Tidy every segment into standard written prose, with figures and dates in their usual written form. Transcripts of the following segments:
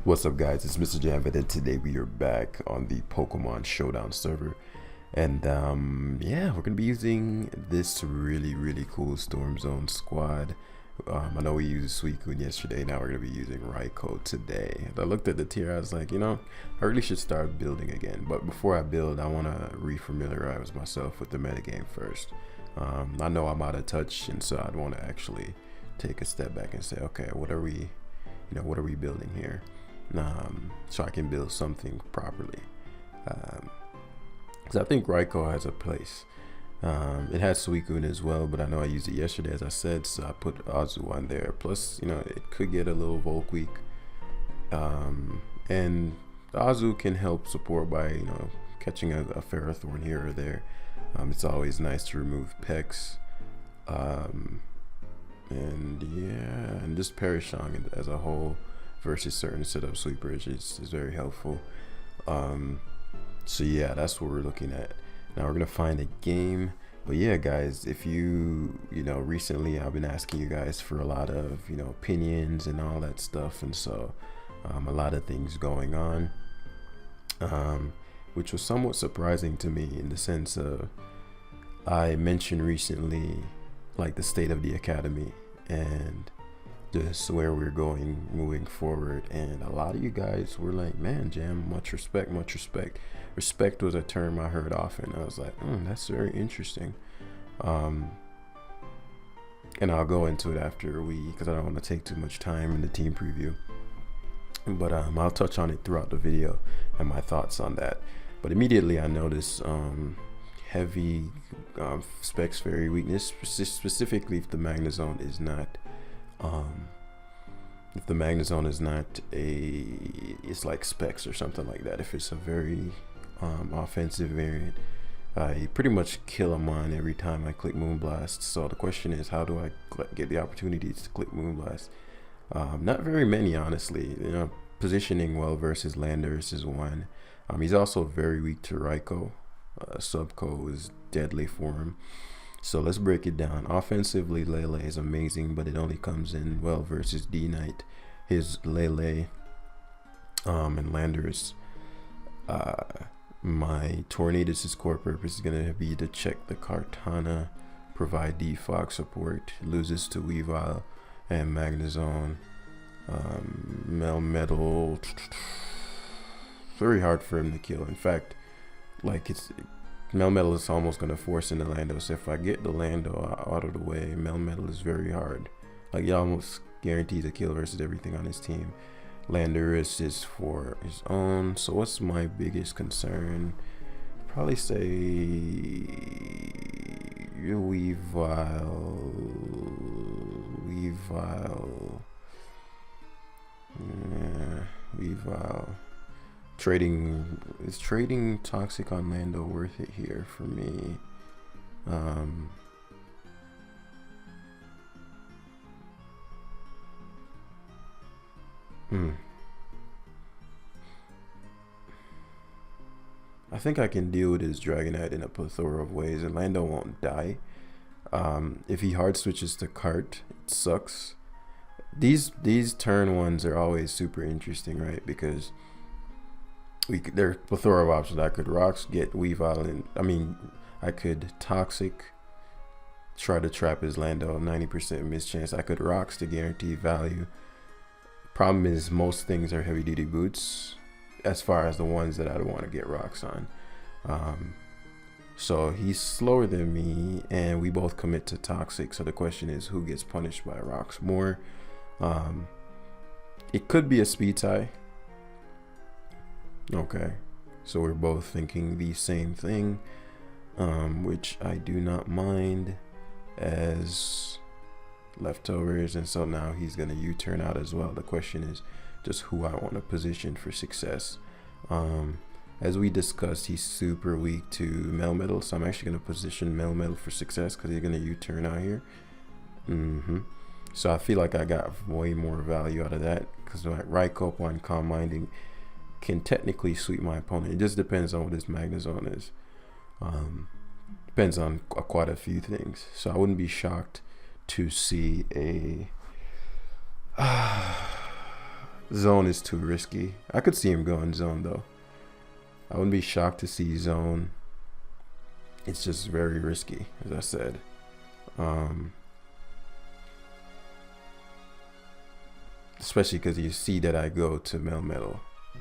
What's up, guys? It's Mr. Javid, and today we are back on the Pokemon Showdown server. And yeah, we're gonna be using this really cool Storm Zone squad. I know we used Suicune yesterday. Now we're gonna be using Raikou today. And I looked at the tier. I was like, I really should start building again. But before I build, I want to refamiliarize myself with the metagame first. I know I'm out of touch, and so I'd want to actually take a step back and say, okay, what are we building here? So I can build something properly. Because I think Raikou has a place. It has Suicune as well, but I know I used it yesterday, as I said, so I put Azu on there. Plus, it could get a little Volk weak. And Azu can help support by, catching a Ferrothorn here or there. It's always nice to remove Pex. And yeah, and just Perishang as a whole versus certain setup sweepers is very helpful. So yeah, that's what we're looking at. Now we're gonna find a game. But yeah, guys, if recently I've been asking you guys for a lot of opinions and all that stuff, and so a lot of things going on, which was somewhat surprising to me in the sense of I mentioned recently like the state of the academy and just where we're going moving forward, and a lot of you guys were like, man, Jam, much respect. Respect was a term I heard often. I was like, that's very interesting. And I'll go into it after because I don't want to take too much time in the team preview, but I'll touch on it throughout the video and my thoughts on that. But immediately I noticed heavy Specs Fairy weakness, specifically if the Magnezone is not it's like Specs or something like that. If it's a very offensive variant, I pretty much kill him on every time I click Moonblast. So the question is, how do I get the opportunities to click Moonblast? Not very many, honestly. Positioning well versus Landers is one. He's also very weak to Raikou. Subco is deadly for him. So let's break it down. Offensively, Lele is amazing, but it only comes in well versus D-Knight. His Lele and Landers. My Tornadus' core purpose is going to be to check the Kartana, provide Defog support, loses to Weavile and Magnezone. Melmetal, very hard for him to kill. In fact, Melmetal is almost going to force into Lando, so if I get the Lando out of the way, Melmetal is very hard. Like, he almost guarantees a kill versus everything on his team. Landorus is for his own. So what's my biggest concern? Probably say Weavile. Yeah, Weavile. Is trading Toxic on Lando worth it here for me? I think I can deal with his Dragonite in a plethora of ways, and Lando won't die. If he hard switches to Cart, it sucks. These turn ones are always super interesting, right? Because there's a plethora of options. I could Rocks, get Weavile, and I could Toxic, try to trap his Lando, 90% mischance. I could Rocks to guarantee value. Problem is, most things are heavy duty boots as far as the ones that I'd want to get Rocks on. So he's slower than me, and we both commit to Toxic. So the question is, who gets punished by Rocks more? It could be a speed tie. Okay, so we're both thinking the same thing, which I do not mind as leftovers, and so now he's gonna U-turn out as well. The question is just who I want to position for success. As we discussed, he's super weak to Melmetal, so I'm actually gonna position Melmetal for success because he's gonna U-turn out here. So I feel like I got way more value out of that because Raikou upon Calm Minding can technically sweep my opponent. It just depends on what his Magnezone is. Depends on quite a few things. So I wouldn't be shocked to see a Zone is too risky. I could see him going zone though. I wouldn't be shocked to see zone. It's just very risky, as I said. Especially because you see that I go to Melmetal.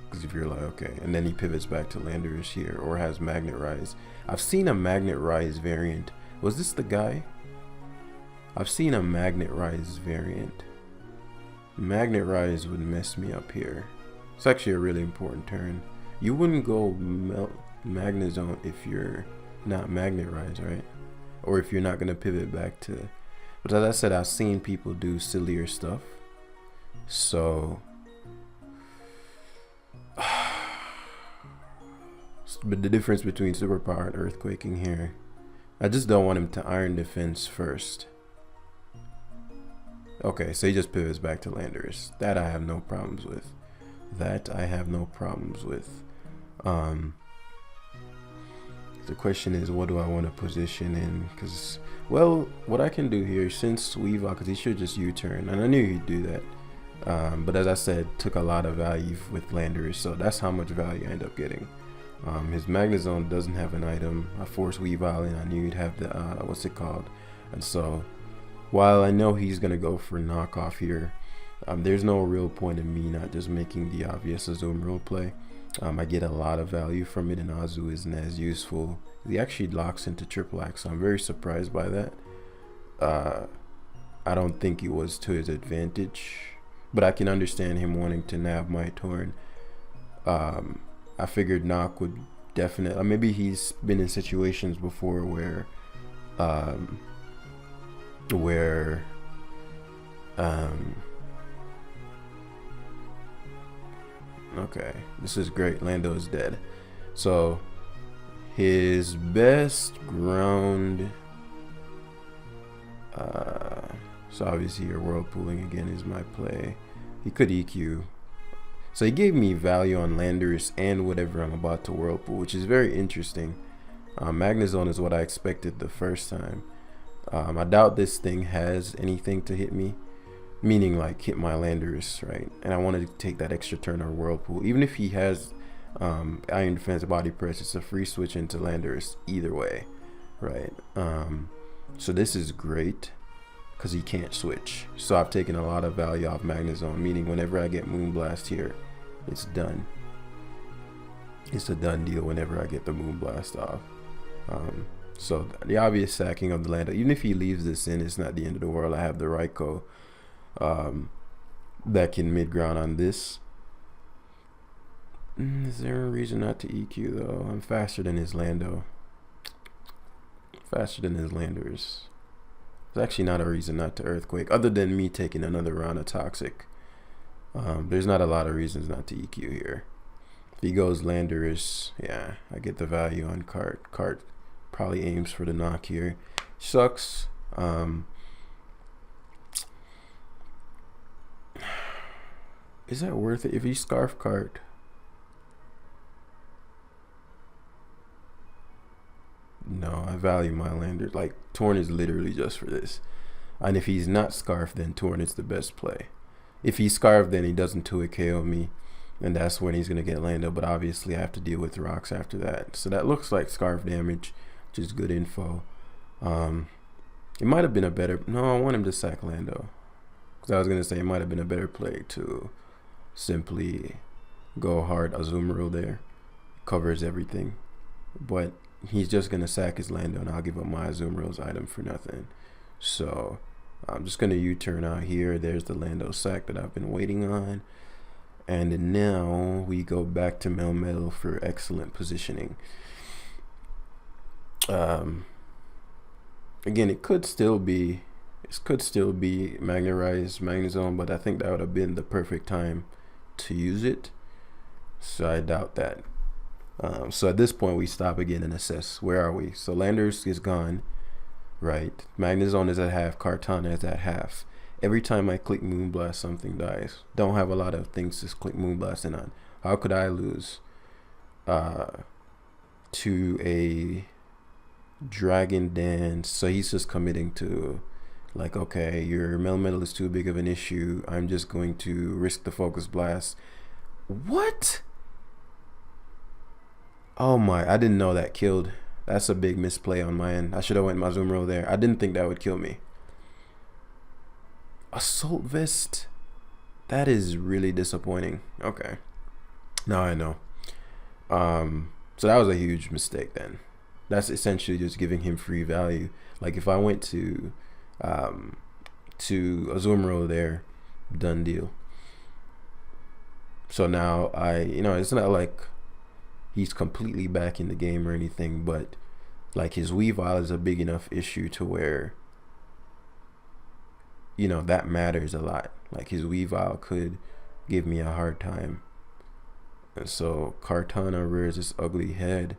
Because if you're like, okay, and then he pivots back to Landorus here, or has Magnet Rise. I've seen a Magnet Rise variant. Was this the guy? I've seen a Magnet Rise variant. Magnet Rise would mess me up here. It's actually a really important turn. You wouldn't go Magnet Zone if you're not Magnet Rise, right? Or if you're not going to pivot back to... But as I said, I've seen people do sillier stuff. So... But the difference between Superpower and Earthquaking here, I just don't want him to Iron Defense first. Okay, so he just pivots back to Landorus. That I have no problems with. The question is, what do I want to position in? Because, well, what I can do here, since Weavile, because he should just U-turn, and I knew he'd do that. But as I said, took a lot of value with Landorus, so that's how much value I end up getting. His Magnet Zone doesn't have an item. I forced Weavile in. I knew he'd have the, what's it called? And so, while I know he's going to go for knockoff here, there's no real point in me not just making the obvious Azumarill play. I get a lot of value from it, and Azu isn't as useful. He actually locks into Triple Axe, so I'm very surprised by that. I don't think it was to his advantage, but I can understand him wanting to nab my Torn. I figured Knock would definitely, maybe he's been in situations before where okay, this is great. Lando is dead. So his best ground, so obviously your Whirlpooling again is my play. He could EQ. So he gave me value on Landorus and whatever I'm about to Whirlpool, which is very interesting. Magnet Zone is what I expected the first time. I doubt this thing has anything to hit me, meaning like hit my Landorus, right? And I wanted to take that extra turn or Whirlpool. Even if he has Iron Defense, Body Press, it's a free switch into Landorus either way, right? So this is great because he can't switch. So I've taken a lot of value off Magnet Zone, meaning whenever I get Moonblast here, it's done. It's a done deal whenever I get the Moonblast off. So the obvious sacking of the Lando, even if he leaves this in, it's not the end of the world. I have the Raikou that can mid-ground on this. Is there a reason not to EQ though? I'm faster than his Lando. Faster than his Landorus. There's actually not a reason not to Earthquake, other than me taking another round of Toxic. There's not a lot of reasons not to EQ here. If he goes Landorus, yeah, I get the value on Cart. Cart probably aims for the knock here. Sucks. Is that worth it? If he Scarf Cart, no, I value my Landorus. Like, Torn is literally just for this. And if he's not Scarf, then Torn is the best play. If he's Scarf, then he doesn't 2-hit KO me, and that's when he's going to get Lando. But obviously, I have to deal with rocks after that. So that looks like Scarf damage, which is good info. It might have been a better... No, I want him to sack Lando. Because I was going to say it might have been a better play to simply go hard Azumarill there. Covers everything. But he's just going to sack his Lando, and I'll give up my Azumarill's item for nothing. So I'm just going to U-turn out here. There's the Lando sack that I've been waiting on. And now we go back to Melmetal for excellent positioning. Again, it could still be Magnet Rise, Magnet Zone, but I think that would have been the perfect time to use it. So I doubt that. So at this point, we stop again and assess. Where are we? So Landorus is gone, right? Magnet Zone is at half. Kartana is at half. Every time I click Moonblast, something dies. Don't have a lot of things to click Moonblast in on. How could I lose to a Dragon Dance? So he's just committing to Like, okay, your metal is too big of an issue. I'm just going to risk the focus blast. What? Oh my, I didn't know that killed. That's a big misplay on my end. I should have went my zoom roll there. I didn't think that would kill me. Assault vest? That is really disappointing. Okay. Now I know. So that was a huge mistake then. That's essentially just giving him free value. Like if I went to a zoom roll there, done deal. So now it's not like he's completely back in the game or anything, but like his Weavile is a big enough issue to where, that matters a lot. Like his Weavile could give me a hard time. And so Kartana rears this ugly head.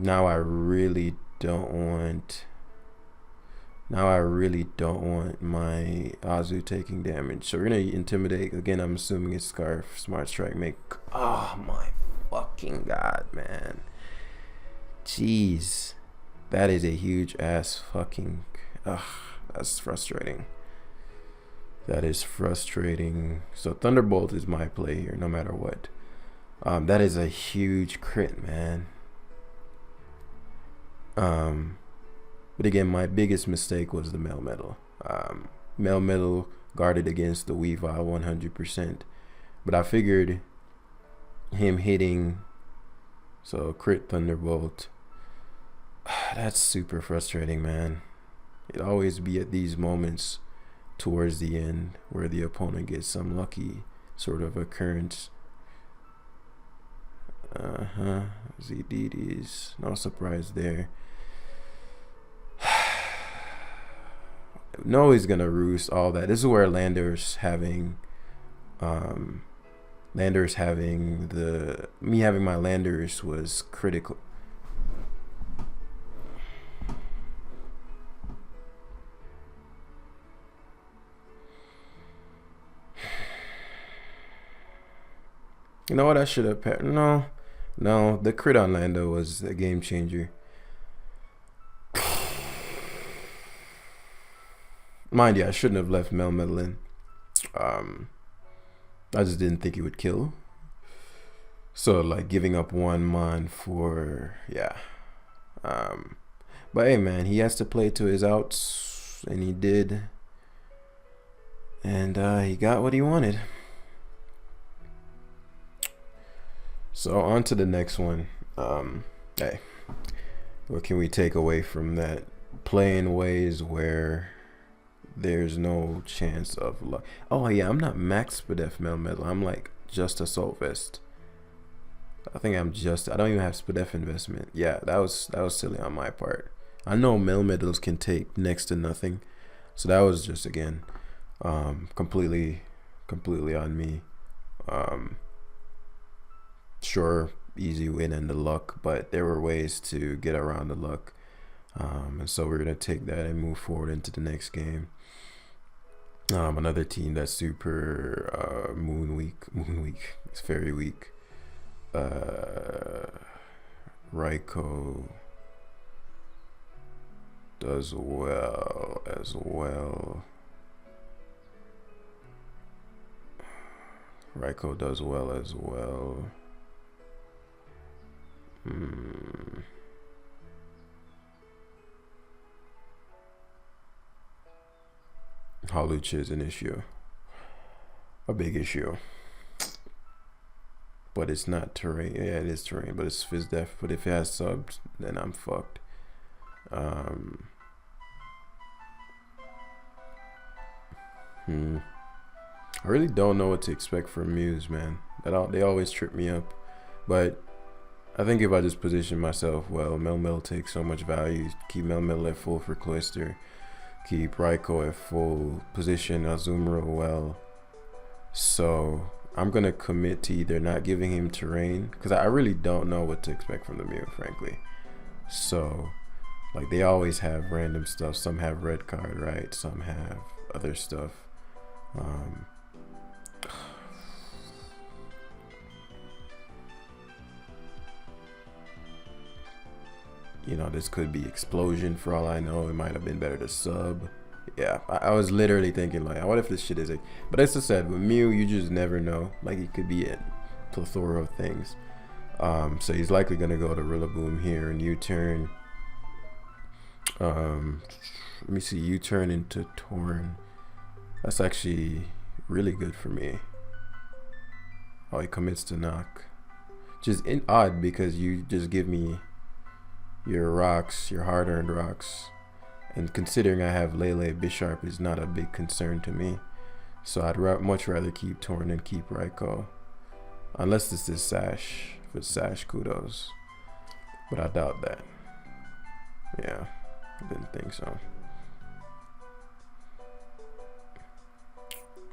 Now I really don't want my Azu taking damage. So we're gonna intimidate again. I'm assuming it's Scarf. Smart Strike make. Oh my fucking god, man. Jeez, that is a huge ass fucking. That's frustrating. That is frustrating. So Thunderbolt is my play here, no matter what. That is a huge crit, man. But again, my biggest mistake was the Melmetal. Melmetal guarded against the Weavile 100%. But I figured him hitting, so crit Thunderbolt, that's super frustrating, man. It always be at these moments towards the end where the opponent gets some lucky sort of occurrence. ZDDs, no surprise there. No, he's gonna roost all that. This is where Lander's having having my Landers was critical. You know what? I should have. No. The crit on Lando was a game changer. Mind you, I shouldn't have left Melmetal in. I just didn't think he would kill. So like giving up one mon for but hey man, he has to play to his outs, and he did. And he got what he wanted. So on to the next one. Hey, what can we take away from that? Play in ways where there's no chance of luck. Oh yeah, I'm not max Spadef Melmetal. I'm like just Assault Vest. I think I don't even have Spadef investment. Yeah, that was silly on my part. I know Melmetals can take next to nothing. So that was just again completely on me. Sure, easy win and the luck, but there were ways to get around the luck. And so we're gonna take that and move forward into the next game. Another team that's super moon weak. It's very weak. Raikou does well as well. Halucha is an issue, a big issue, but it's not terrain. Yeah, it is terrain, but it's Fizdef. But if it has subs, then I'm fucked. I really don't know what to expect from Muse, man. They always trip me up, but I think if I just position myself well, Melmetal takes so much value. Keep Melmetal at full for Cloister. Keep Raikou at full position Azumarill well. So I'm gonna commit to either not giving him terrain, because I really don't know what to expect from the Mew, frankly. So like they always have random stuff. Some have red card, right? Some have other stuff. You know, this could be explosion for all I know. It might have been better to sub. Yeah, I was literally thinking like, what if this shit is a... But as I said, with Mew, you just never know. Like, it could be a plethora of things. So he's likely going to go to Rillaboom here and U-turn. Let me see, U-turn into Torn. That's actually really good for me. Oh, he commits to knock. Just odd because you just give me your rocks, your hard-earned rocks. And considering I have Lele, Bisharp is not a big concern to me. So I'd much rather keep Torn than keep Raikou. Unless this is Sash. If it's Sash, kudos. But I doubt that. Yeah, I didn't think so.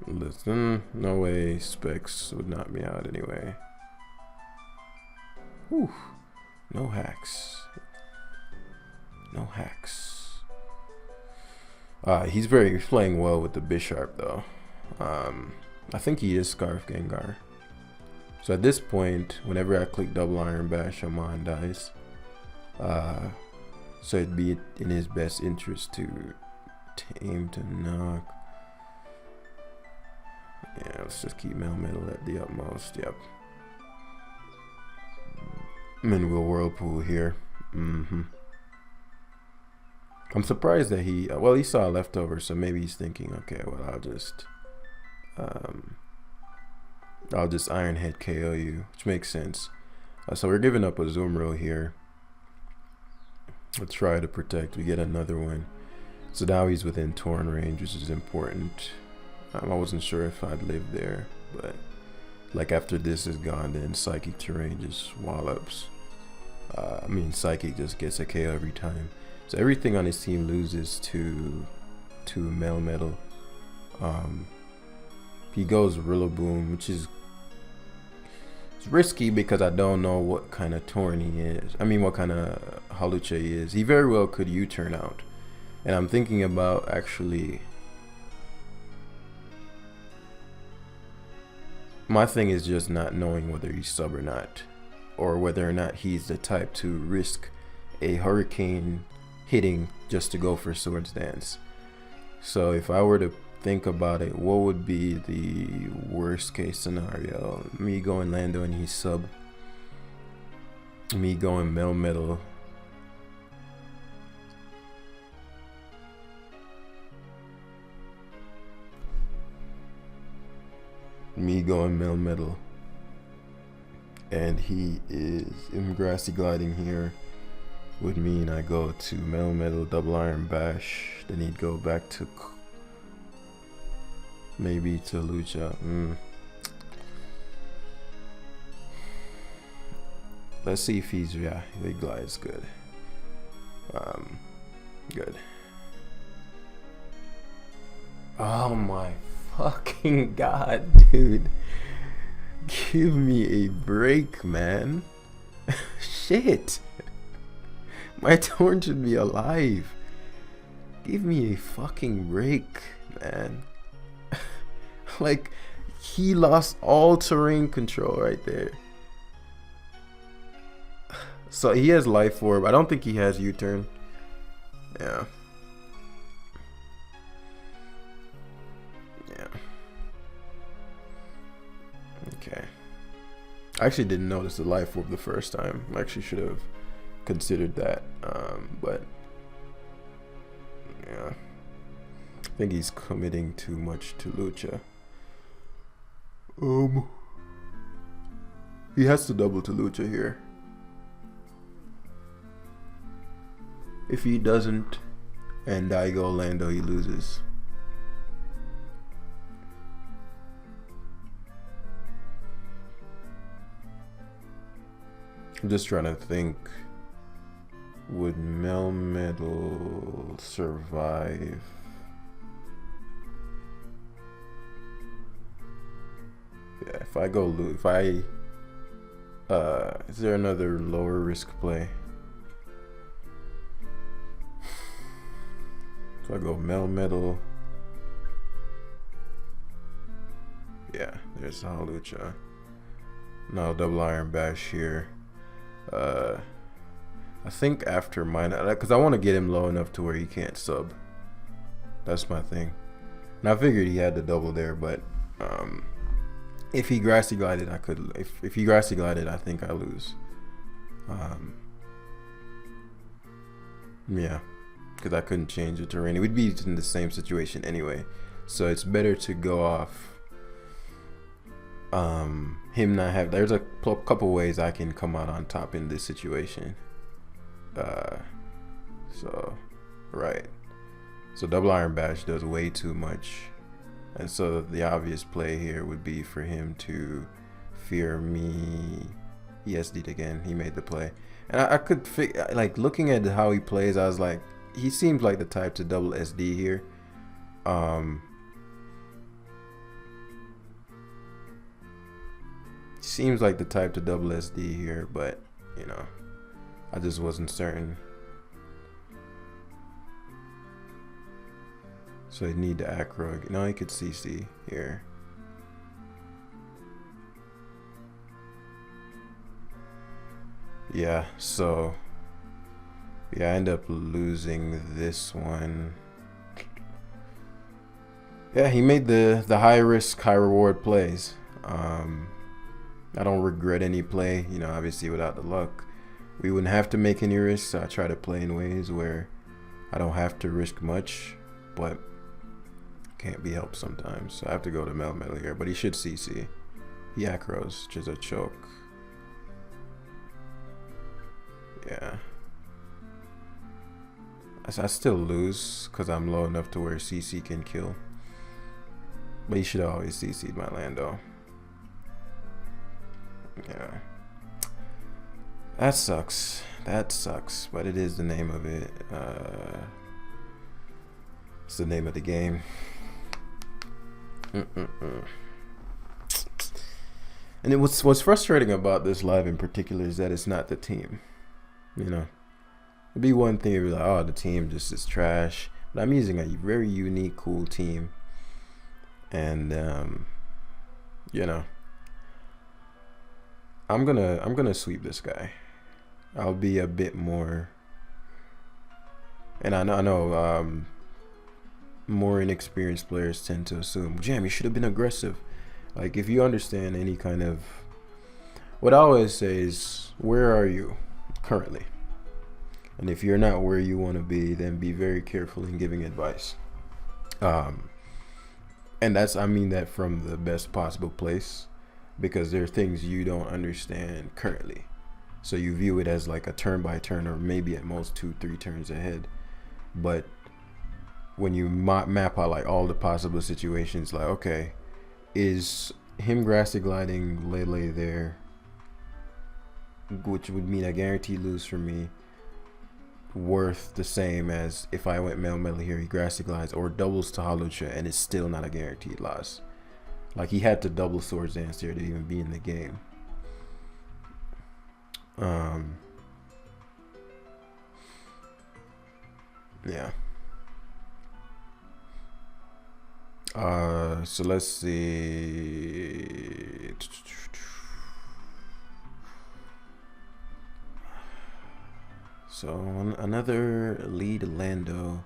Listen, no way Specs would knock me out anyway. Whew. No hacks. No hacks. He's playing well with the Bisharp though. I think he is Scarf Gengar. So at this point, whenever I click double Iron Bash, Amon dies. So it'd be in his best interest to aim to knock. Yeah, let's just keep Melmetal at the utmost. Yep. And then we'll Whirlpool here. I'm surprised that he saw a leftover, so maybe he's thinking, okay, well, I'll just Iron Head KO you, which makes sense. So we're giving up a Zoomro here. Let's try to protect. We get another one. So now he's within Torn range, which is important. I wasn't sure if I'd live there, but like after this is gone, then Psychic Terrain just wallops. Psychic just gets a KO every time. So everything on his team loses to Melmetal. He goes Rillaboom, which is risky because I don't know what kind of Torn he is. What kind of Hawlucha he is. He very well could U-turn out. And I'm thinking about actually... My thing is just not knowing whether he's sub or not. Or whether or not he's the type to risk a Hurricane hitting just to go for Swords Dance. So if I were to think about it, what would be the worst case scenario? Me going Lando and he's sub. Me going Melmetal. Me going Melmetal. And he is in Grassy Gliding here. Would mean I go to Melmetal, double Iron Bash. Then he'd go back to maybe to Lucha. Let's see if he's he glides good. Good. Oh my fucking god, dude. Give me a break, man. Shit. My Torn should be alive. Give me a fucking break, man. Like, he lost all terrain control right there. So he has Life Orb. I don't think he has U-turn. Yeah. Okay. I actually didn't notice the Life Orb the first time. I actually should have considered that. But yeah. I think he's committing too much to Lucha. He has to double to Lucha here. If he doesn't and I go Lando, he loses. I'm just trying to think, would Melmetal survive? Yeah, if I go is there another lower risk play? So I go Melmetal. Yeah, there's Hawlucha. Now double Iron Bash here. I think after mine, because I want to get him low enough to where he can't sub. That's my thing. And I figured he had the double there, but if he grassy glided, I could. If he grassy glided, I think I lose. Yeah, because I couldn't change the terrain. It would be in the same situation anyway. So it's better to go off him not have. There's a couple ways I can come out on top in this situation. So right. So double iron bash does way too much. And so the obvious play here would be for him to fear me. He SD'd again. He made the play. And I could like looking at how he plays, I was like, he seems like the type to double SD here. Seems like the type to double SD here, but you know, I just wasn't certain. So you need the acro. You know, he could CC here. Yeah, so yeah, I end up losing this one. Yeah, he made the high risk, high reward plays. I don't regret any play, you know, obviously without the luck. We wouldn't have to make any risks. So I try to play in ways where I don't have to risk much, but can't be helped sometimes. So I have to go to Mel here, but he should CC. He acros, which is a choke. Yeah. I still lose because I'm low enough to where CC can kill. But he should always CC'd my land though. Yeah. That sucks. That sucks. But it is the name of it. It's the name of the game. And what's frustrating about this live in particular is that it's not the team. You know, it'd be one thing if you're like, oh, the team just is trash. But I'm using a very unique, cool team. And you know, I'm gonna sweep this guy. I'll be a bit more, and I know more inexperienced players tend to assume, Jam, you should have been aggressive. Like, if you understand any kind of, what I always say is, where are you currently? And if you're not where you want to be, then be very careful in giving advice. And I mean that from the best possible place, because there are things you don't understand currently. So you view it as like a turn by turn, or maybe at most 2-3 turns ahead. But when you map out like all the possible situations, like, okay, is him grassy gliding Lele there, which would mean a guaranteed lose for me, worth the same as if I went Mel here, he grassy glides or doubles to Halocha, and it's still not a guaranteed loss. Like, he had to double Swords Dance here to even be in the game. Yeah. So let's see. So another lead Lando.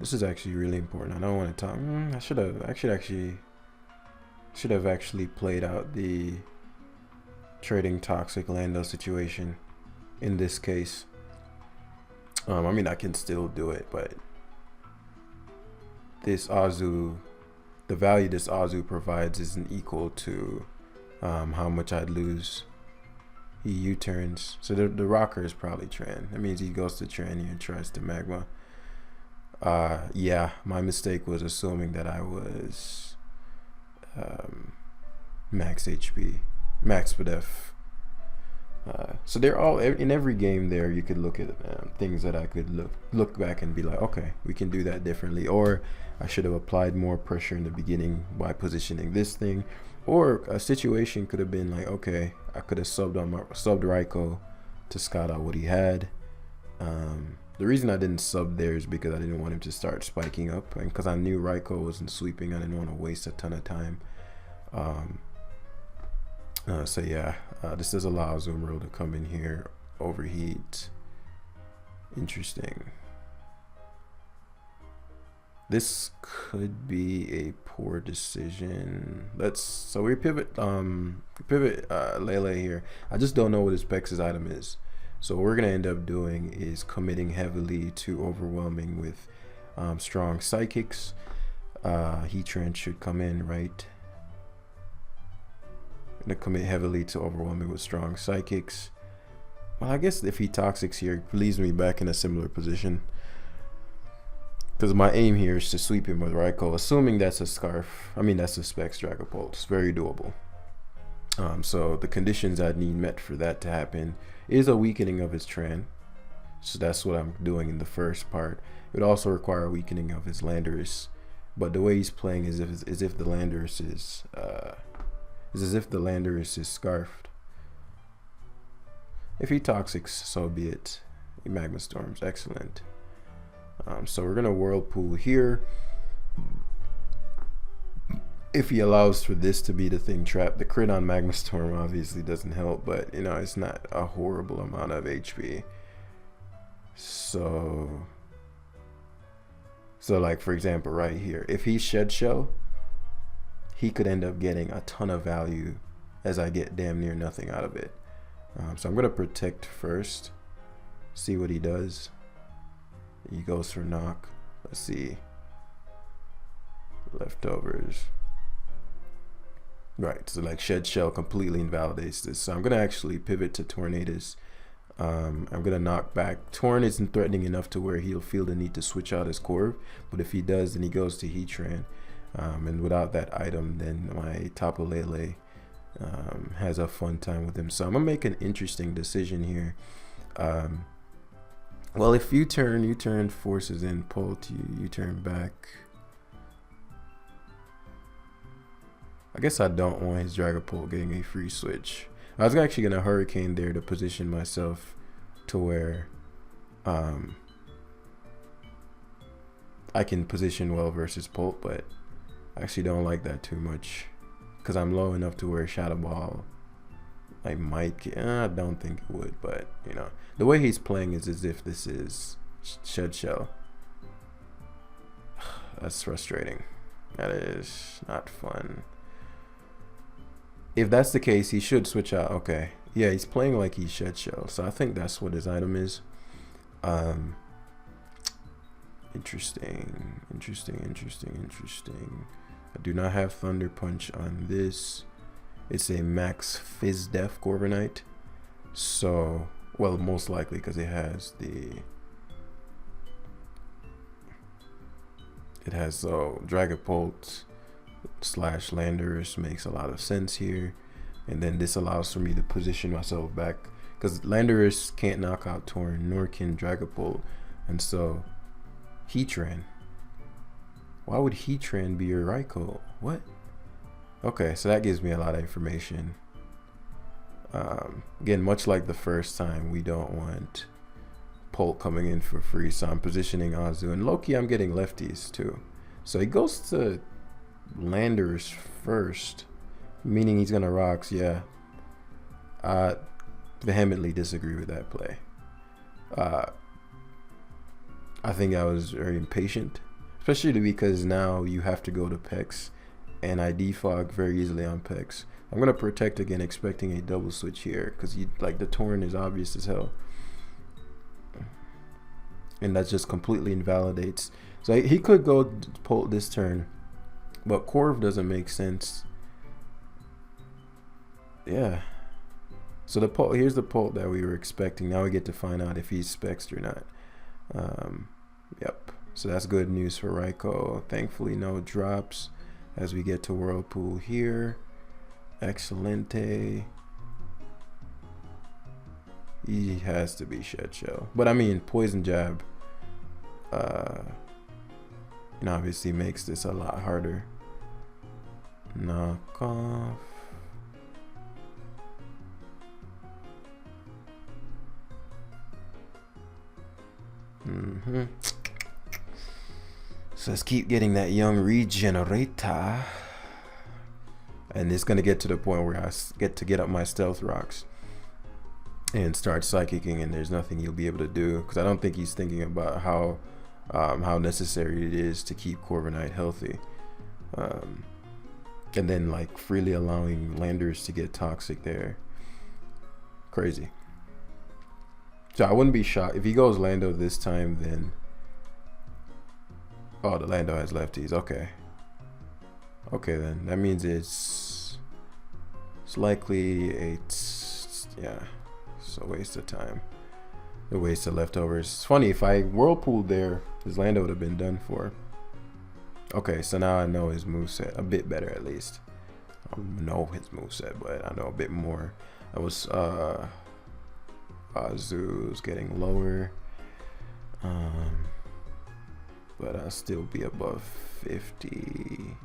This is actually really important. I don't want to talk. I should have actually played out the trading toxic Lando situation in this case. I mean, I can still do it, but this Azu, the value this Azu provides isn't equal to how much I'd lose. He U-turns, so the rocker is probably Tran. That means he goes to Tran here and tries to magma. Yeah, my mistake was assuming that I was max HP, max PDEF. So they're all in every game there. You could look at things that I could look back and be like, okay, we can do that differently, or I should have applied more pressure in the beginning by positioning this thing. Or a situation could have been like, okay, I could have subbed Raiko to scout out what he had. The reason I didn't sub there is because I didn't want him to start spiking up, and because I knew Raiko wasn't sweeping, I didn't want to waste a ton of time. So yeah, this does allow Azumarill to come in here overheat. Interesting. This could be a poor decision. So we pivot Lele here. I just don't know what his Pex's item is. So what we're gonna end up doing is committing heavily to overwhelming with strong psychics. Heatran should come in, right? Gonna commit heavily to overwhelming with strong psychics. Well, I guess if he toxics here, it leaves me back in a similar position. Because my aim here is to sweep him with Raikou, assuming that's a Scarf. I mean, that's a Specs Dragapult. It's very doable. So the conditions I'd need met for that to happen is a weakening of his Tran. So that's what I'm doing in the first part. It would also require a weakening of his Landorus. But the way he's playing is as if the Landorus is scarfed. If he toxics, so be it. He Magma Storms, excellent. So we're gonna Whirlpool here. If he allows for this to be the thing trap, the crit on Magma Storm obviously doesn't help, but you know, it's not a horrible amount of HP. So like for example right here, if he Shed Shell, he could end up getting a ton of value as I get damn near nothing out of it. So I'm gonna protect first, see what he does. He goes for knock. Let's see. Leftovers. Right, so like Shed Shell completely invalidates this. So I'm gonna actually pivot to Tornadus. I'm gonna knock back. Torn isn't threatening enough to where he'll feel the need to switch out his Corv, but if he does, then he goes to Heatran. And without that item, then my Tapu Lele has a fun time with him. So I'm gonna make an interesting decision here. Well, if you turn forces in, Pult, you turn back. I guess I don't want his Dragapult getting a free switch. I was actually gonna Hurricane there to position myself to where I can position well versus Pult, but I actually don't like that too much because I'm low enough to where Shadow Ball I might get. I don't think it would, but you know, the way he's playing is as if this is Shed Shell. That's frustrating. That is not fun. If that's the case, he should switch out. Okay, yeah, he's playing like he's Shed Shell, so I think that's what his item is. Interesting. I do not have Thunder Punch on this. It's a max Fizz Def Corviknight. So, well, most likely because it has Dragapult / Landorus makes a lot of sense here. And then this allows for me to position myself back because Landorus can't knock out Torn, nor can Dragapult. And so, Heatran. Why would Heatran be your Raikou? What? Okay, so that gives me a lot of information. Again, much like the first time, we don't want Pult coming in for free, so I'm positioning Azu. And Loki, I'm getting lefties too. So he goes to Landorus first, meaning he's gonna Rocks, yeah. I vehemently disagree with that play. I think I was very impatient, especially because now you have to go to Pex, and I defog very easily on Pex. I'm gonna protect again, expecting a double switch here, because the Torn is obvious as hell, and that just completely invalidates. So he could go Pult this turn, but Corv doesn't make sense. Yeah. So the Pult, here's the Pult that we were expecting. Now we get to find out if he's Spexed or not. Yep. So that's good news for Raikou. Thankfully, no drops as we get to Whirlpool here. Excelente. He has to be Shed Shell. But I mean, Poison Jab, obviously makes this a lot harder. Knock off. So let's keep getting that young Regenerator. And it's going to get to the point where I get up my Stealth Rocks. and start psychicking, and there's nothing you'll be able to do, because I don't think he's thinking about how necessary it is to keep Corviknight healthy, and then like freely allowing landers to get toxic there. Crazy. So I wouldn't be shocked if he goes Lando this time. Then the Lando has lefties. Okay, then that means it's likely it's a waste of time, a waste of leftovers. It's funny, if I whirlpooled there, his Lando would have been done for. Okay, so now I know his moveset a bit better, at least. I don't know his moveset, but I know a bit more. I was Azu's getting lower, but I'll still be above 50.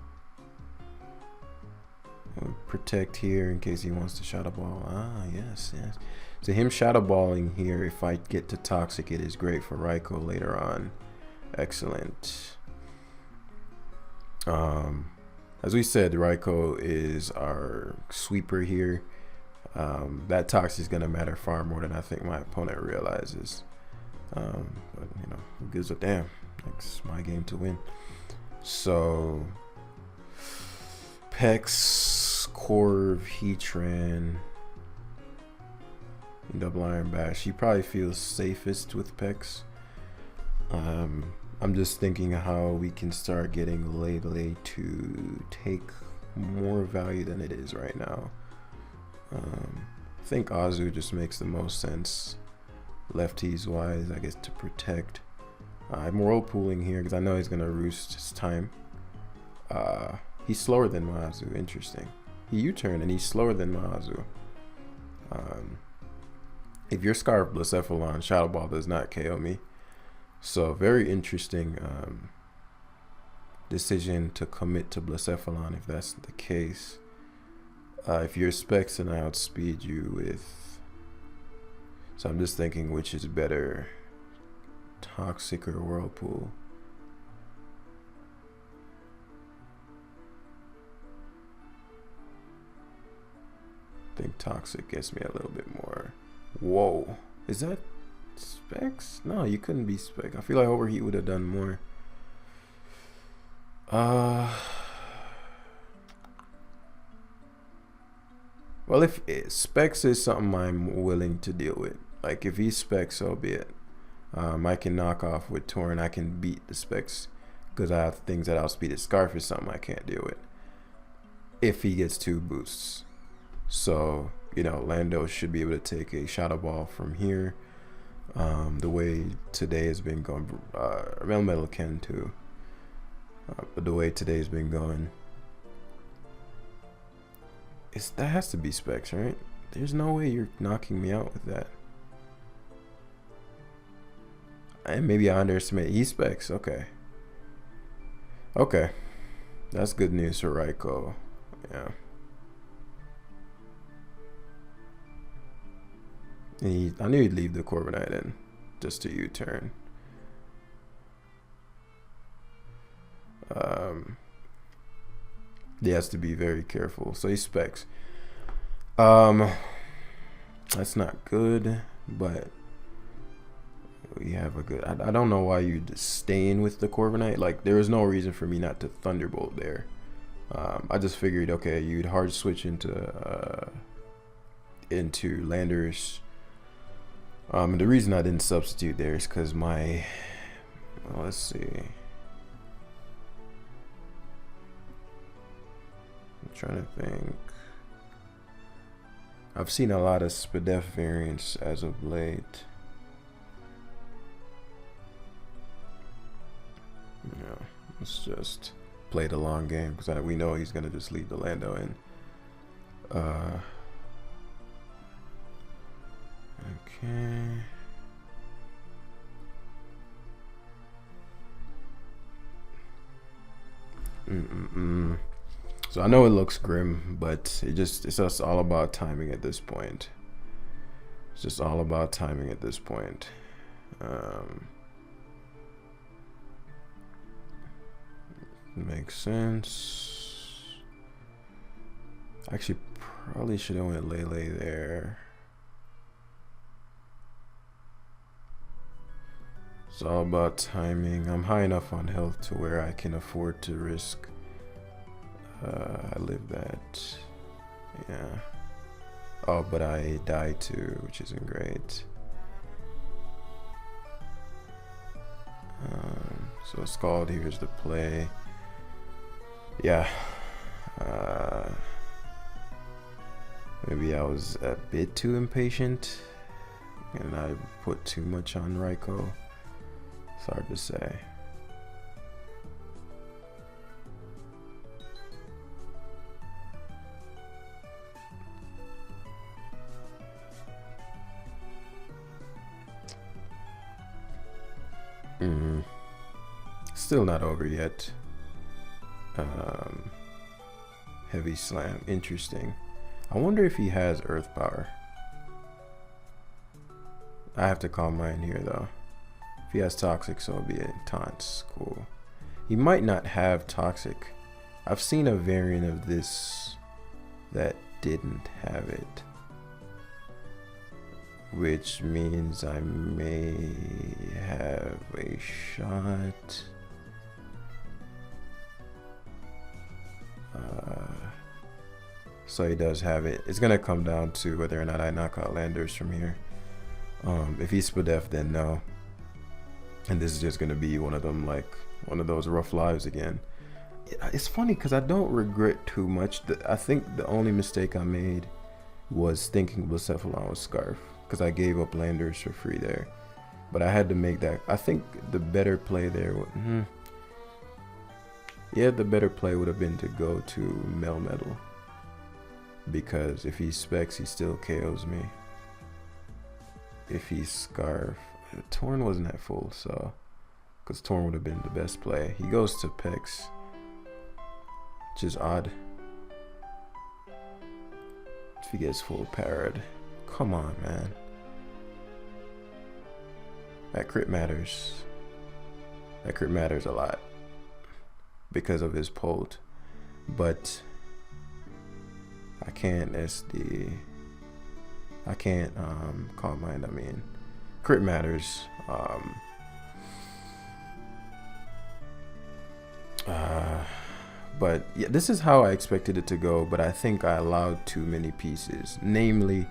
I'll protect here in case he wants to shadow ball. Yes. So him shadow balling here, if I get to toxic, it is great for Raikou later on. Excellent. As we said, Raikou is our sweeper here. That toxic is gonna matter far more than I think my opponent realizes. But who gives a damn? It's my game to win. So Pex, Corv, Heatran, double Iron Bash. He probably feels safest with Pex. I'm just thinking how we can start getting Lele to take more value than it is right now. I think Azu just makes the most sense, lefties wise, I guess, to protect. I'm whirlpooling here because I know he's gonna roost his time. He's slower than Mazu. Interesting. He U-turn and he's slower than Mazu. If you're Scarf Blacephalon, Shadow Ball does not KO me. So very interesting decision to commit to Blacephalon if that's the case. If you're Specs, and I outspeed you with. So I'm just thinking which is better, Toxic or Whirlpool. I think Toxic gets me a little bit more. Whoa, is that Specs? No, you couldn't be Spec. I feel like Overheat would have done more. Well, if Specs is something I'm willing to deal with, like if he's Specs, so be it. I can knock off with Torrent. I can beat the Specs because I have things that outspeed it. Scarf is something I can't deal with if he gets 2 boosts. So, Lando should be able to take a Shadow Ball from here. The way today has been going, Melmetal can too. But the way today's been going, that has to be Specs, right? There's no way you're knocking me out with that. And maybe I underestimate. He Specs, okay. Okay. That's good news for Raikou. Yeah. And I knew he'd leave the Corviknight in just to U-turn. He has to be very careful. So he Specs. That's not good, but we have a good. I don't know why you're just staying with the Corviknight. Like, there was no reason for me not to Thunderbolt there. I just figured, okay, you'd hard switch into Landers. The reason I didn't substitute there is because my, well, let's see. I'm trying to think. I've seen a lot of Spadef variants as of late. Yeah, let's just play the long game because we know he's gonna just leave the Lando in. Okay. So I know it looks grim, but it's just all about timing at this point. It's just all about timing at this point. Makes sense. Actually, probably should have went Lele there. It's all about timing. I'm high enough on health to where I can afford to risk. I live that. Yeah. Oh, but I die too, which isn't great. So Scald here is the play. Yeah. Maybe I was a bit too impatient and I put too much on Raiko. It's hard to say. Still not over yet. Heavy slam, interesting. I wonder if he has earth power. I have to calm mine here though. If he has toxic, so it'll be a taunts. Cool. He might not have toxic. I've seen a variant of this that didn't have it, which means I may have a shot. So he does have it. It's gonna come down to whether or not I knock out Landers from here. If he's Spadef, then no. And this is just gonna be one of them, like one of those rough lives again. It's funny because I don't regret too much. I think the only mistake I made was thinking Blacephalon was Scarf, because I gave up Landers for free there. But I had to make that. I think the better play there would, yeah, the better play would have been to go to Melmetal, because if he specs, he still KOs me. If he's Scarf, Torn wasn't at full, so because Torn would have been the best play. He goes to Pex, which is odd. If he gets full parried, come on, man. That crit matters. That crit matters a lot because of his Polt, but I can't SD. I can't calm mind. I mean, crit matters. But yeah, this is how I expected it to go, but I think I allowed too many pieces. Namely,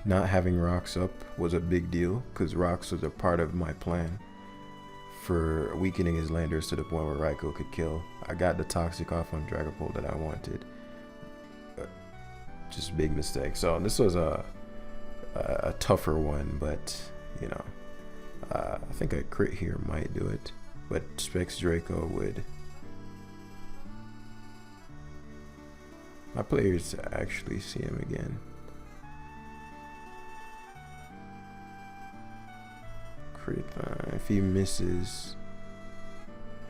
not having rocks up was a big deal, because rocks was a part of my plan for weakening his Landers to the point where Raiko could kill. I got the toxic off on Dragapult that I wanted. Just big mistake. So this was a tougher one, but you know, I think a crit here might do it, but Specs Draco would. My players actually see him again. Crit, if he misses,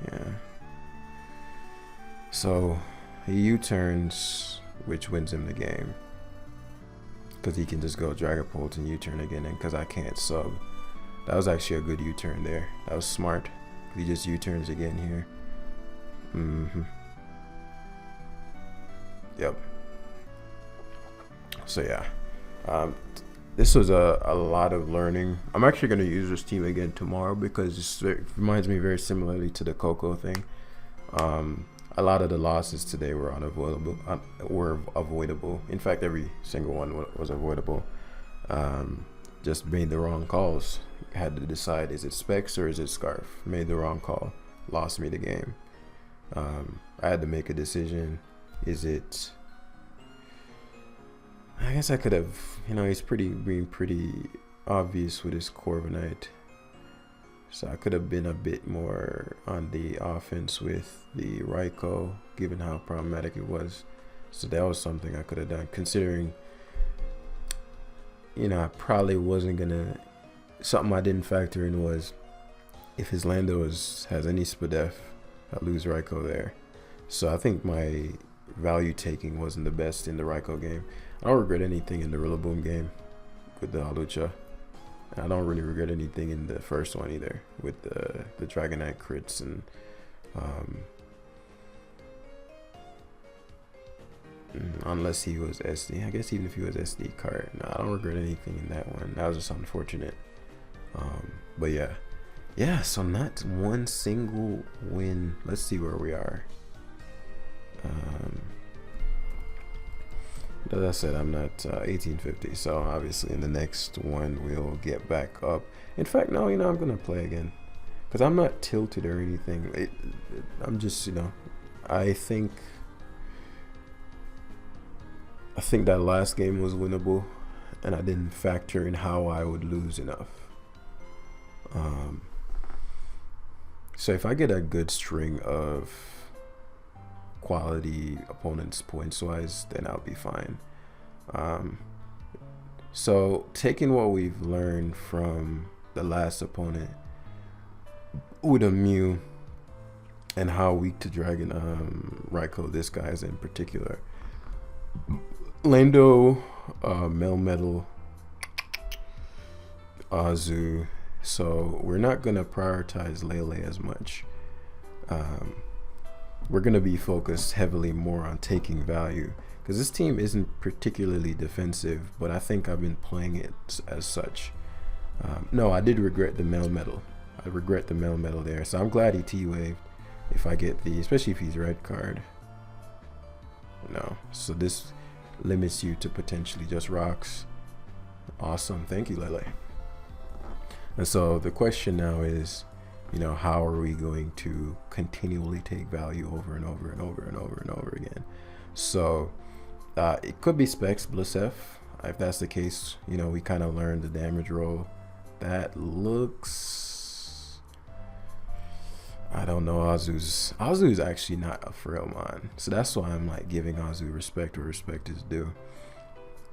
yeah. So he U-turns, which wins him the game, because he can just go Dragapult and U-turn again, and because I can't sub. That was actually a good U-turn there. That was smart. He just U-turns again here. Yep. So yeah, this was a lot of learning. I'm actually going to use this team again tomorrow because it reminds me very similarly to the Coco thing. A lot of the losses today were avoidable. In fact, every single one was avoidable. Just made the wrong calls. Had to decide, is it Specs or is it Scarf? Made the wrong call. Lost me the game. I had to make a decision. Is it... I guess I could have, you know, he's being pretty obvious with his Corviknight. So I could have been a bit more on the offense with the Raiko, given how problematic it was. So that was something I could have done, considering, you know, I probably wasn't gonna. Something I didn't factor in was if his Lando has any Spadef, I lose Raiko there. So I think my value taking wasn't the best in the Raiko game. I don't regret anything in the Rillaboom game with the Alucha. I don't really regret anything in the first one either with the Dragonite crits and unless he was SD. I guess even if he was SD card, no, I don't regret anything in that one. That was just unfortunate. But yeah, Yeah, so not one single win. Let's see where we are. As I said, I'm not 1850, so obviously in the next one we'll get back up. In fact, no, I'm gonna play again because I'm not tilted or anything. I'm just, I think that last game was winnable, and I didn't factor in how I would lose enough. So if I get a good string of quality opponents points wise, then I'll be fine. So taking what we've learned from the last opponent with a Mew and how weak to Dragon Raikou this guy is in particular. Lando, Melmetal, Azu. So we're not gonna prioritize Lele as much. We're gonna be focused heavily more on taking value because this team isn't particularly defensive, but I think I've been playing it as such. No, I did regret the Melmetal. I regret the Melmetal there. So I'm glad he T-waved if I get especially if he's red card. No, so this limits you to potentially just rocks. Awesome, thank you, Lele. And so the question now is, how are we going to continually take value over and over and over and over and over again? So it could be Specs Bliss F. If that's the case, we kind of learned the damage roll. That looks, I don't know. Azu's actually not a Frailmon, so that's why I'm like giving Azu respect where respect is due.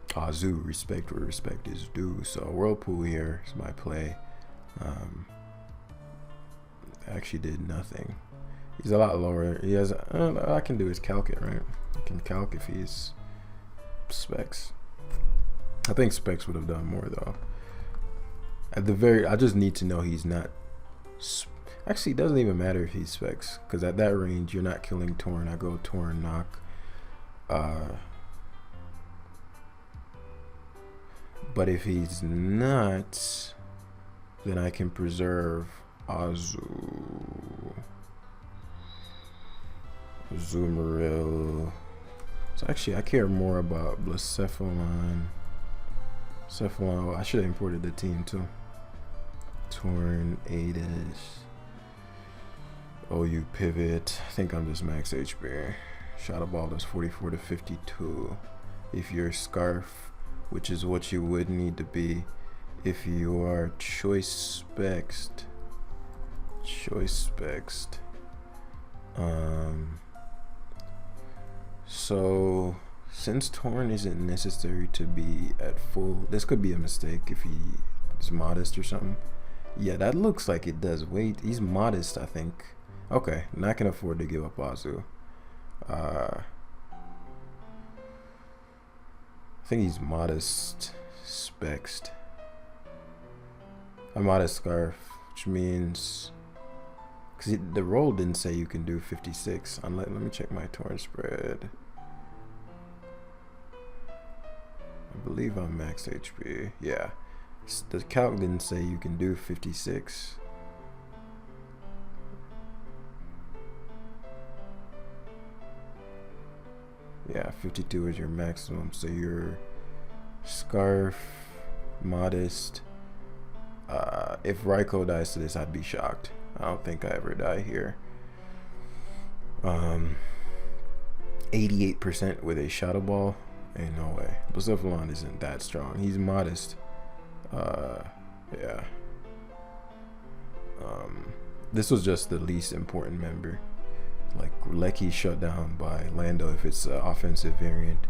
Azu, respect where respect is due. So Whirlpool here is my play. Actually did nothing. He's a lot lower. He has, all I can do is calc it, right? I can calc if he's Specs. I think Specs would have done more though. I just need to know he's not. Actually, it doesn't even matter if he's Specs, because at that range, you're not killing Torn. I go Torn, knock. But if he's not, then I can preserve Azu. Azumarill. So actually, I care more about Blacephalon. Cephalon. I should have imported the team too. Torn, Aidis. OU Pivot. I think I'm just max HP. Shadow Ball does 44 to 52. If you're Scarf, which is what you would need to be if you are choice spexed. So since Torn isn't necessary to be at full, this could be a mistake if he's modest or something. Yeah, that looks like it does. Wait, he's modest, I think. Okay, not can afford to give up Azu. I think he's modest spexed. A modest Scarf, which means, because the roll didn't say you can do 56. Let me check my Torn spread. I believe I'm max HP. Yeah, the calc didn't say you can do 56. Yeah, 52 is your maximum. So your Scarf, modest. If Raikou dies to this, I'd be shocked. I don't think I ever die here. 88% with a Shadow Ball. Ain't no way. Blacephalon isn't that strong. He's modest. Yeah. This was just the least important member. Like Lecky shut down by Lando if it's an offensive variant.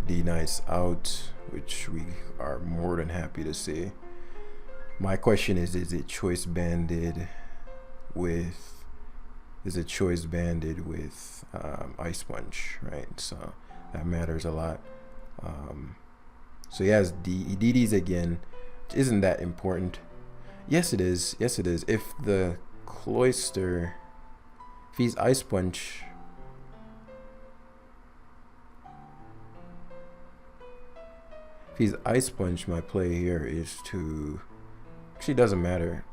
D-Knight's out, which we are more than happy to see. My question is it choice banded with Ice Punch, right? So that matters a lot. So he has DDs again, which isn't that important. Yes it is. If the Cloyster, if he's Ice Punch, my play here is to Actually, doesn't matter.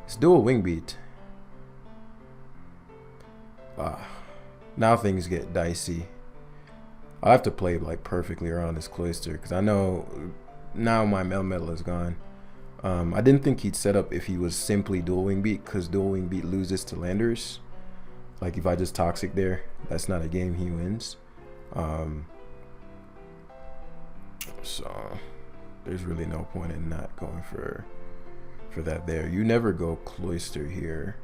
It's dual wing beat. Now things get dicey. I have to play like perfectly around this cloister because I know now my Melmetal is gone. I didn't think he'd set up if he was simply dual wing beat, because dual wing beat loses to landers. Like if I just toxic there, that's not a game he wins. So there's really no point in not going for that there. You never go cloister here.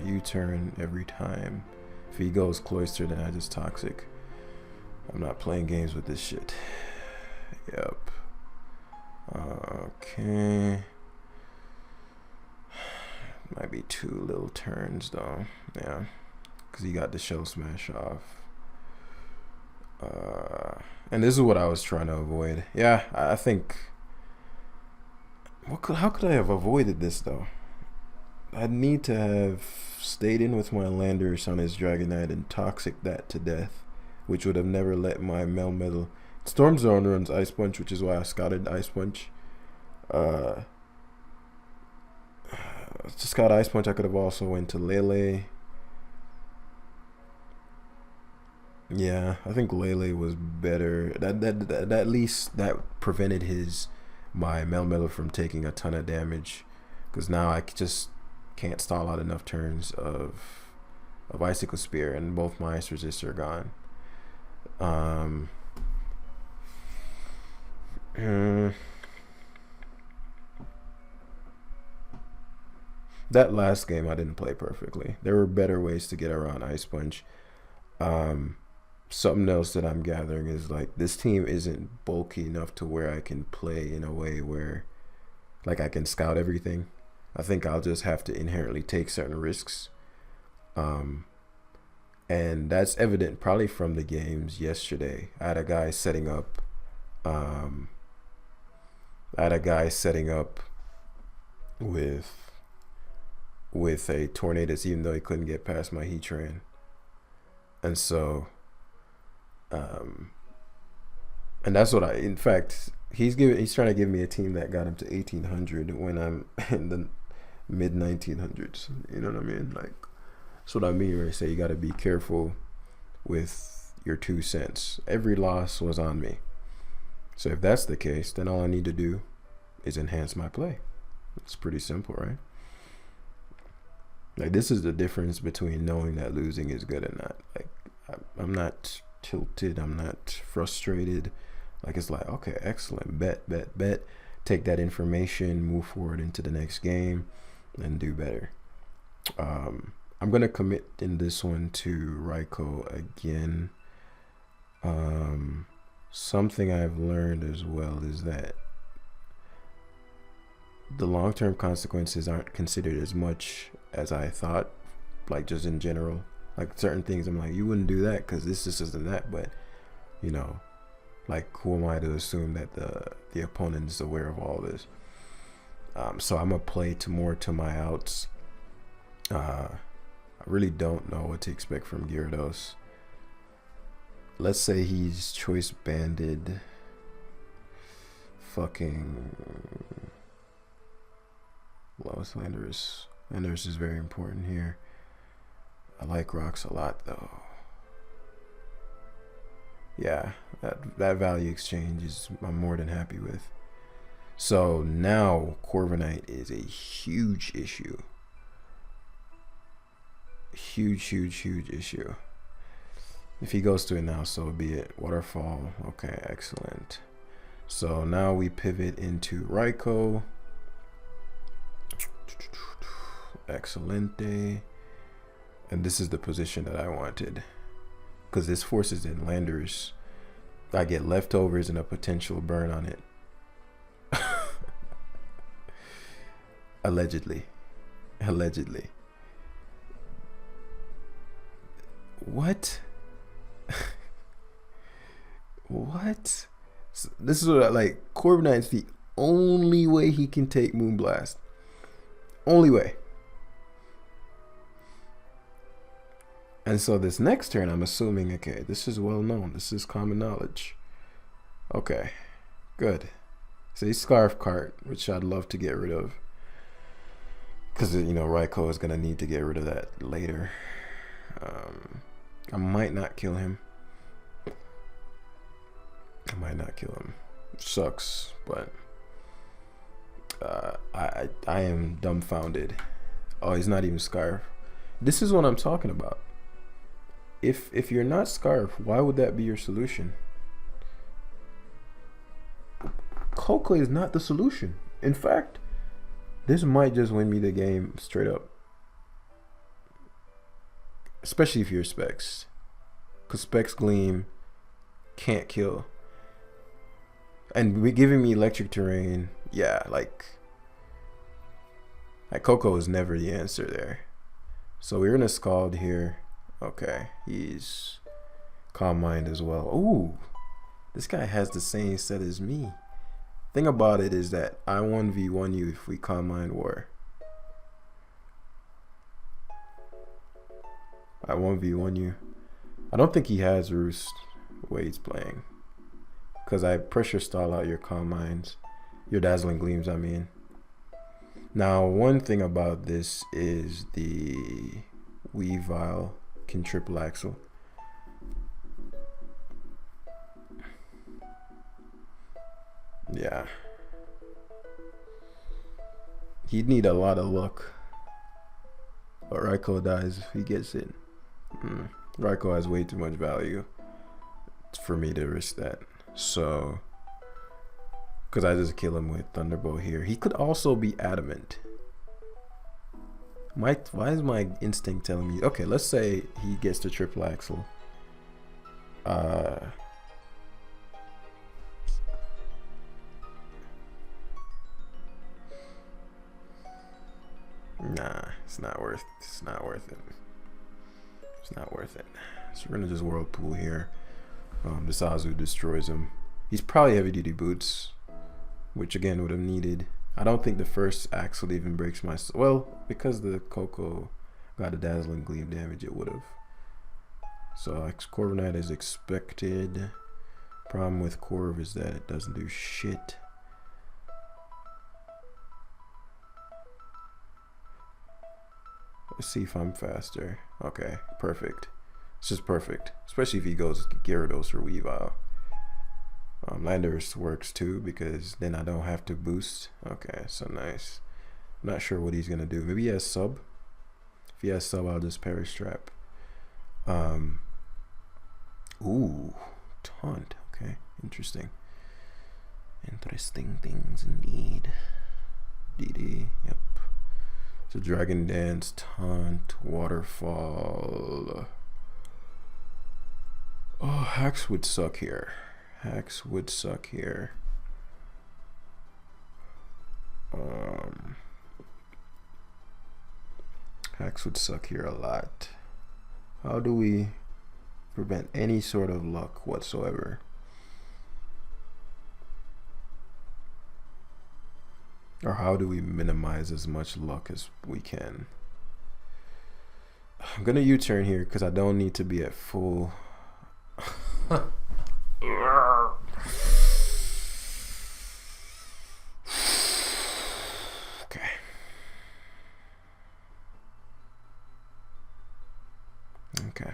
U-turn every time. If he goes cloister, then I just toxic. I'm not playing games with this shit. Yep. Okay. Might be 2 little turns though. Yeah. Because he got the shell smash off. And this is what I was trying to avoid. Yeah, I think... how could I have avoided this though? I'd need to have stayed in with my Landers on his Dragonite and toxic that to death, which would have never let my Melmetal. Storm Zone runs Ice Punch, which is why I scouted Ice Punch. Just got Ice Punch. I could have also went to Lele. Yeah, I think Lele was better. That at least that prevented my Melmetal from taking a ton of damage, because now I just can't stall out enough turns of Icicle Spear, and both my Ice Resist are gone. That last game I didn't play perfectly. There were better ways to get around Ice Punch. Something else that I'm gathering is like this team isn't bulky enough to where I can play in a way where like I can scout everything. I think I'll just have to inherently take certain risks. And that's evident probably from the games yesterday. I had a guy setting up with a Tornadus, even though he couldn't get past my Heatran. And so and that's what in fact he's trying to give me a team that got him to 1800 when I'm in the mid 1900s. You know what I mean? Like, that's what I mean when I say you got to be careful with your 2 cents. Every loss was on me. So if that's the case, then all I need to do is enhance my play. It's pretty simple, right? Like, this is the difference between knowing that losing is good and not. Like, I'm not tilted. I'm not frustrated. Like, it's like, okay, excellent. Bet. Take that information, move forward into the next game, and do better. I'm going to commit in this one to Raikou again. Something I've learned as well is that the long-term consequences aren't considered as much as I thought, like just in general. Like certain things I'm like, you wouldn't do that because this isn't that, but you know, like who am I to assume that the opponent is aware of all this? So I'm gonna play more to my outs. I really don't know what to expect from Gyarados. Let's say he's choice banded fucking Lois Landers. Landers is very important here. I like rocks a lot though. Yeah, that value exchange is I'm more than happy with. So now Corviknight is a huge issue. Huge issue. If he goes to it now, so be it. Waterfall. Okay, excellent. So now we pivot into Raikou. Excelente. And this is the position that I wanted, because this forces in Landers. I get leftovers and a potential burn on it. Allegedly. What? What? So this is what I like. Corviknight's the only way he can take Moonblast. Only way. And so this next turn, I'm assuming, okay, this is well known. This is common knowledge. Okay, good. So he's Scarf Cart, which I'd love to get rid of. Because, Raiko is going to need to get rid of that later. I might not kill him. Sucks, but I am dumbfounded. Oh, he's not even Scarf. This is what I'm talking about. If you're not Scarf, why would that be your solution? Coco is not the solution. In fact, this might just win me the game straight up. Especially if you're Specs. Because Specs Gleam can't kill. And giving me electric terrain, yeah, like Coco is never the answer there. So we're gonna Scald here. Okay, he's Calm Mind as well. Ooh, this guy has the same set as me. Thing about it is that I 1v1 you if we Calm Mind War. I 1v1 you. I don't think he has Roost the way he's playing. Because I pressure stall out your Calm Minds. Your Dazzling Gleams, I mean. Now, one thing about this is the Weavile can triple axle. Yeah. He'd need a lot of luck. But Raiko dies if he gets it. Raiko has way too much value for me to risk that. So, because I just kill him with Thunderbolt here. He could also be Adamant. Why is my instinct telling me? Okay, let's say he gets the triple axle. Nah, it's not worth it. It's not worth it. So we're gonna just Whirlpool here. The Sazu destroys him. He's probably heavy duty boots, which again would have needed. I don't think the first axle even breaks my, well, because the Coco got a Dazzling Gleam damage, it would have. So Corviknight is expected. Problem with Corv is that it doesn't do shit. Let's see if I'm faster. Okay, perfect. It's just perfect, especially if he goes Gyarados or Weavile. Landorus works too because then I don't have to boost. Okay, so nice. I'm not sure what he's gonna do. Maybe he has sub. If he has sub, I'll just Perish Trap. Ooh, Taunt. Okay, interesting. Interesting things indeed. DD. Yep. So Dragon Dance, Taunt, Waterfall. Oh, Hacks would suck here. Hacks would suck here. Hacks would suck here a lot. How do we prevent any sort of luck whatsoever? Or how do we minimize as much luck as we can? I'm gonna U-turn here because I don't need to be at full. Okay. Okay.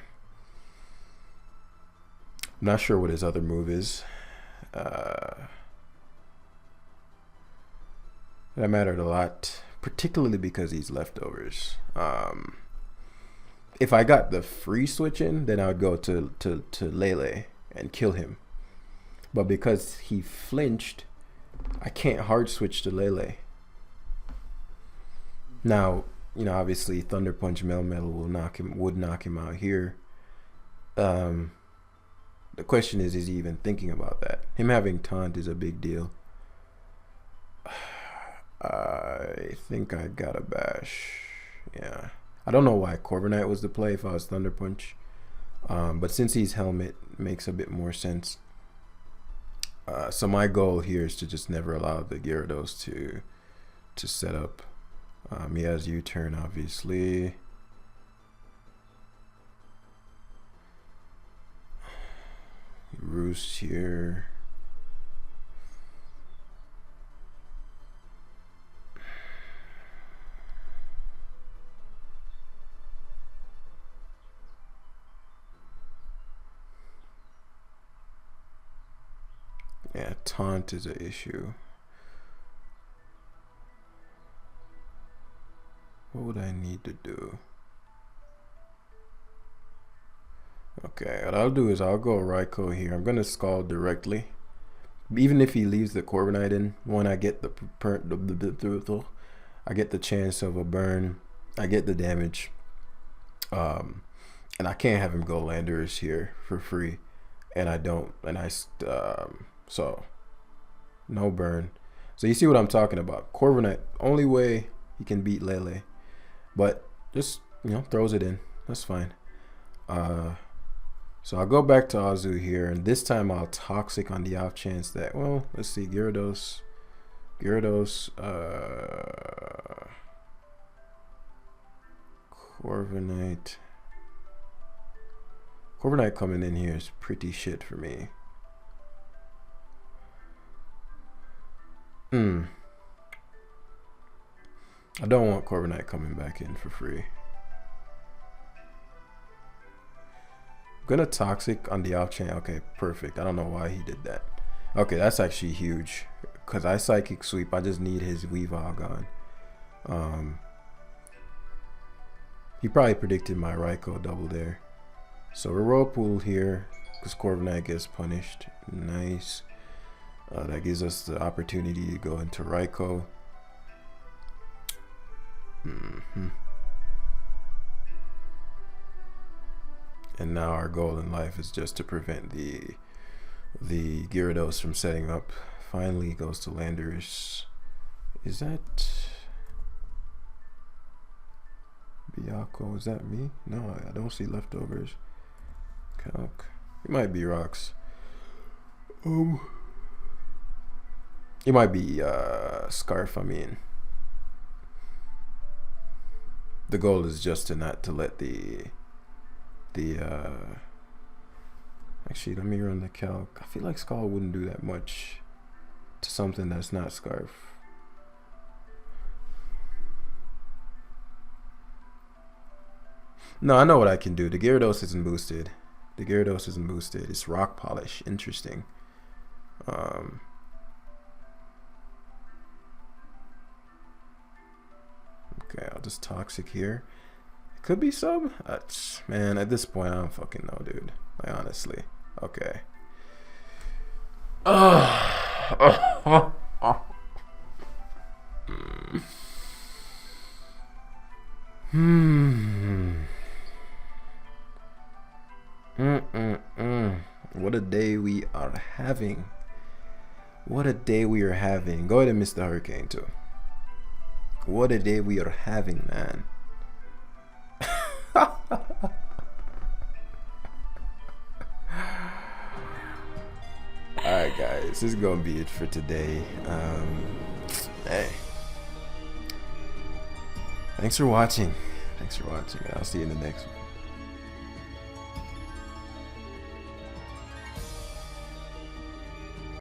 I'm not sure what his other move is. That mattered a lot, particularly because he's leftovers. If I got the free switch in, then I would go to Lele and kill him. But because he flinched, I can't hard switch to Lele. Now, obviously Thunder Punch Melmetal would knock him out here. The question is he even thinking about that? Him having Taunt is a big deal. I think I got a bash. Yeah. I don't know why Corviknight was the play if I was Thunder Punch. But since he's Helmet, it makes a bit more sense. So my goal here is to just never allow the Gyarados to set up. He has U-turn, obviously. Roost here. Yeah, taunt is an issue. What would I need to do? Okay, what I'll do is I'll go Raiko here. I'm gonna Scald directly. Even if he leaves the Corviknight in, when I get I get the chance of a burn, I get the damage, and I can't have him go Landorus here for free, and I don't, and so no burn. So you see what I'm talking about? Corviknight, only way he can beat Lele, but just throws it in. That's fine. So I'll go back to Azu here, and this time I'll Toxic on the off chance that, well, let's see, Gyarados, Corviknight coming in here is pretty shit for me. I don't want Corviknight coming back in for free. I'm gonna Toxic on the off chain. Okay, perfect. I don't know why he did that. Okay, that's actually huge. Cause I Psychic Sweep. I just need his Weavile gone. He probably predicted my Raiko double there. So we're Whirlpool here because Corviknight gets punished. Nice. That gives us the opportunity to go into Raiko. And now our goal in life is just to prevent the Gyarados from setting up. Finally he goes to Landorus. Is that Byaco? Is that me? No, I don't see leftovers. Calc. It might be Rocks. It might be Scarf, I mean. The goal is just to not to let actually, let me run the calc. I feel like Skull wouldn't do that much to something that's not Scarf. No, I know what I can do. The Gyarados isn't boosted. It's Rock Polish. Interesting. Okay, I'll just Toxic here. Could be some. Man, at this point, I don't fucking know, dude. Like, honestly. Okay. What a day we are having. What a day we are having. Go ahead and miss the Hurricane, too. What a day we are having, man. Alright guys, this is gonna be it for today. Hey, thanks for watching. I'll see you in the next one.